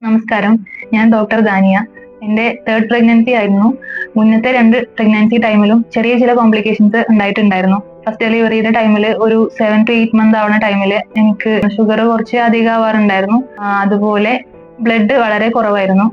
നമസ്കാരം, ഞാൻ ഡോക്ടർ ദാനിയ. എൻ്റെ തേർഡ് പ്രഗ്നൻസി ആയിരുന്നു. മുന്നത്തെ 2 പ്രഗ്നൻസി ടൈമിലും ചെറിയ ചില കോംപ്ലിക്കേഷൻസ് ഉണ്ടായിട്ടുണ്ടായിരുന്നു. ഫസ്റ്റ് ഡെലിവറിയുടെ ടൈമിൽ ഒരു 7 to 8 മന്ത് ആവുന്ന ടൈമിൽ എനിക്ക് ഷുഗർ കുറച്ച് അധികം ആവാറുണ്ടായിരുന്നു. അതുപോലെ ബ്ലഡ് വളരെ കുറവായിരുന്നു.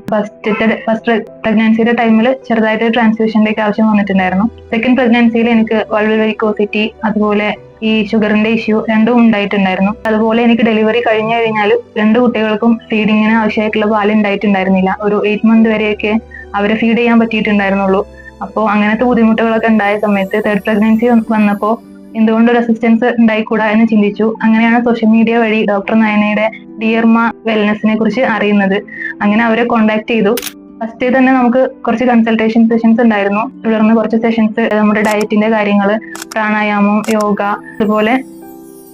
ഫസ്റ്റ് പ്രഗ്നൻസിയുടെ ടൈമിൽ ചെറുതായിട്ട് ട്രാൻസ്ഫ്യൂഷൻ്റെ ഒക്കെ ആവശ്യം വന്നിട്ടുണ്ടായിരുന്നു. സെക്കൻഡ് പ്രഗ്നൻസിയിൽ എനിക്ക് വൾവൽ വെരിക്കോസിറ്റി, അതുപോലെ ഈ ഷുഗറിന്റെ ഇഷ്യൂ രണ്ടും ഉണ്ടായിട്ടുണ്ടായിരുന്നു. അതുപോലെ എനിക്ക് ഡെലിവറി കഴിഞ്ഞു കഴിഞ്ഞാൽ 2 കുട്ടികൾക്കും ഫീഡിങ്ങിന് ആവശ്യമായിട്ടുള്ള പാല് ഉണ്ടായിട്ടുണ്ടായിരുന്നില്ല. ഒരു 8 മന്ത് വരെയൊക്കെ അവരെ ഫീഡ് ചെയ്യാൻ പറ്റിയിട്ടുണ്ടായിരുന്നുള്ളൂ. അപ്പോൾ അങ്ങനത്തെ ബുദ്ധിമുട്ടുകളൊക്കെ ഉണ്ടായ സമയത്ത് തേർഡ് പ്രഗ്നൻസി വന്നപ്പോൾ എന്തുകൊണ്ട് റെസിസ്റ്റൻസ് ഉണ്ടായിക്കൂടാ എന്ന് ചിന്തിച്ചു. അങ്ങനെയാണ് സോഷ്യൽ മീഡിയ വഴി ഡോക്ടർ നയനയുടെ ഡിയർമ വെൽനെസിനെ കുറിച്ച് അറിയുന്നത്. അങ്ങനെ അവരെ കോണ്ടാക്ട് ചെയ്തു. ഫസ്റ്റ് തന്നെ നമുക്ക് കുറച്ച് കൺസൾട്ടേഷൻ സെഷൻസ് ഉണ്ടായിരുന്നു. തുടർന്ന് കുറച്ച് സെഷൻസ് നമ്മുടെ ഡയറ്റിന്റെ കാര്യങ്ങൾ, പ്രാണായാമം, യോഗ, അതുപോലെ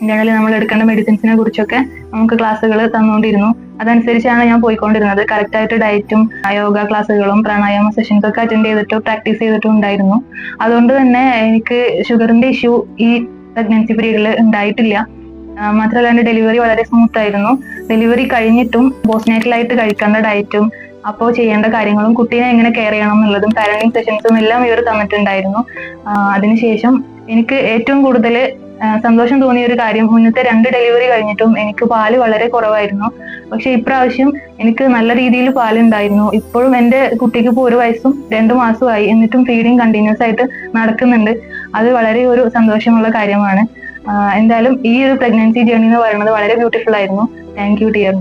ജനറലി നമ്മൾ എടുക്കേണ്ട മെഡിസിൻസിനെ കുറിച്ചൊക്കെ നമുക്ക് ക്ലാസ്സുകൾ തന്നുകൊണ്ടിരുന്നു. അതനുസരിച്ചാണ് ഞാൻ പോയിക്കൊണ്ടിരുന്നത്. കറക്റ്റായിട്ട് ഡയറ്റും യോഗ ക്ലാസ്സുകളും പ്രാണായാമ സെഷൻസ് ഒക്കെ അറ്റൻഡ് ചെയ്തിട്ട് പ്രാക്ടീസ് ചെയ്തിട്ടും ഉണ്ടായിരുന്നു. അതുകൊണ്ട് തന്നെ എനിക്ക് ഷുഗറിന്റെ ഇഷ്യൂ ഈ പ്രഗ്നൻസി പീരീഡിൽ ഉണ്ടായിട്ടില്ല. മാത്രമല്ല എൻ്റെ ഡെലിവറി വളരെ സ്മൂത്ത് ആയിരുന്നു. ഡെലിവറി കഴിഞ്ഞിട്ടും പോസ്റ്റ്നേറ്റലായിട്ട് കഴിക്കേണ്ട ഡയറ്റും അപ്പോൾ ചെയ്യേണ്ട കാര്യങ്ങളും കുട്ടീനെ എങ്ങനെ കെയർ ചെയ്യണം എന്നുള്ളതും പാരന്റിങ് സെഷൻസും എല്ലാം ഇവർ തന്നിട്ടുണ്ടായിരുന്നു. അതിനുശേഷം എനിക്ക് ഏറ്റവും കൂടുതൽ സന്തോഷം തോന്നിയ ഒരു കാര്യം, മുന്നത്തെ 2 ഡെലിവറി കഴിഞ്ഞിട്ടും എനിക്ക് പാല് വളരെ കുറവായിരുന്നു. പക്ഷെ ഇപ്രാവശ്യം എനിക്ക് നല്ല രീതിയിൽ പാലുണ്ടായിരുന്നു. ഇപ്പോഴും എൻ്റെ കുട്ടിക്ക് ഇപ്പോൾ 1 വയസ്സും 2 മാസമായി, എന്നിട്ടും ഫീഡിങ് കണ്ടിന്യൂസ് ആയിട്ട് നടക്കുന്നുണ്ട്. അത് വളരെ ഒരു സന്തോഷമുള്ള കാര്യമാണ്. എന്തായാലും ഈ ഒരു പ്രഗ്നൻസി ജേർണി എന്ന് പറയുന്നത് വളരെ ബ്യൂട്ടിഫുൾ ആയിരുന്നു. Thank you dear.